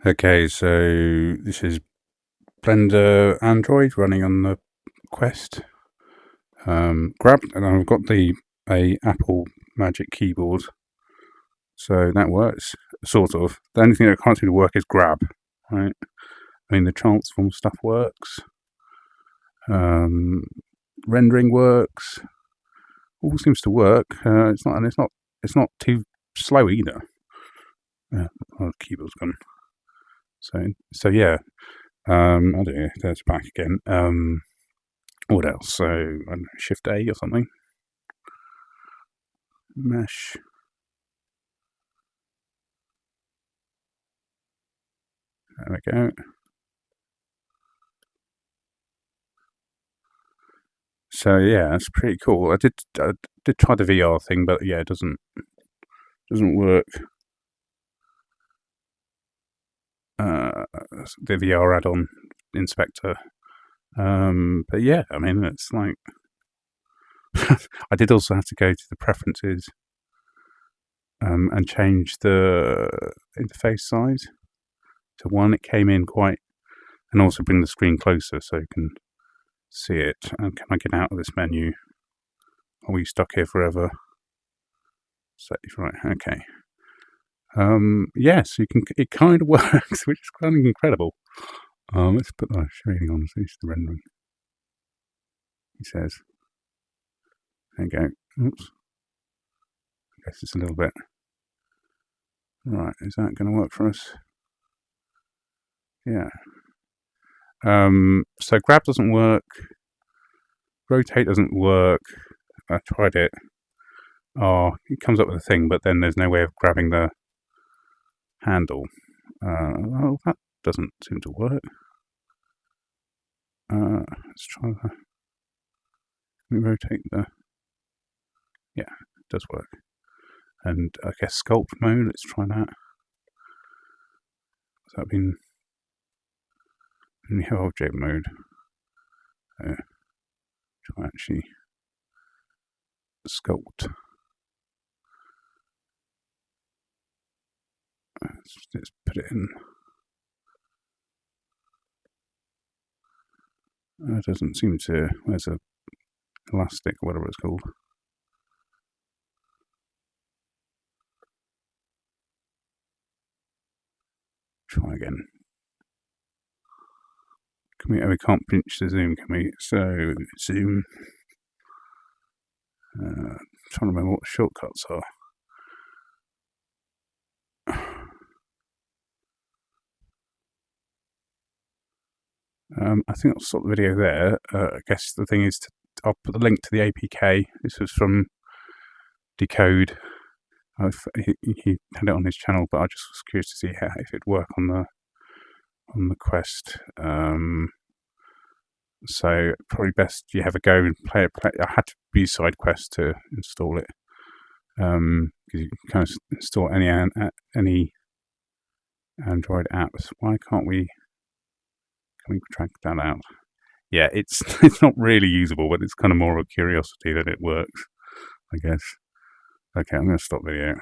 Okay, so this is Blender Android running on the Quest. Grab, and I've got a Apple Magic keyboard, so that works sort of. The only thing that can't seem to work is Grab, right? I mean, the transform stuff works. Rendering works. All seems to work. It's not too slow either. Oh, the keyboard's gone. So yeah. I don't know. There's back again. What else? So I don't know, Shift A or something. Mesh. There we go. So yeah, that's pretty cool. I did try the VR thing, but yeah, it doesn't work. The VR add-on inspector. But yeah, I mean, it's like I did also have to go to the preferences and change the interface size to 1. It came in quite, and also bring the screen closer so you can see it. And can I get out of this menu? Are we stuck here forever? Save, right, okay. Yes, you can. It kind of works, which is kind of incredible. Let's put the shading on so you see the rendering. He says, there you go. Oops. I guess it's a little bit. Right, is that going to work for us? Yeah. So grab doesn't work. Rotate doesn't work. I tried it. Oh, it comes up with a thing, but then there's no way of grabbing the handle. Well, that doesn't seem to work. Let's try that. Let me rotate the. Yeah, it does work. And I guess sculpt mode. Let's try that. Has that been? We have object mode. Try actually sculpt. Let's put it in. It doesn't seem to. Where's a elastic or whatever it's called? Try again. Can we? Oh, we can't pinch the zoom, can we? So zoom. Trying to remember what the shortcuts are. I think I'll stop the video there. I guess the thing is, I'll put the link to the APK. This was from Decode. He had it on his channel, but I just was curious to see if it'd work on the Quest. So probably best you have a go and play it. I had to use SideQuest to install it because you can kind of install any Android apps. Why can't we? Can we track that out? Yeah, it's not really usable, but it's kind of more of a curiosity that it works, I guess. Okay, I'm going to stop the video.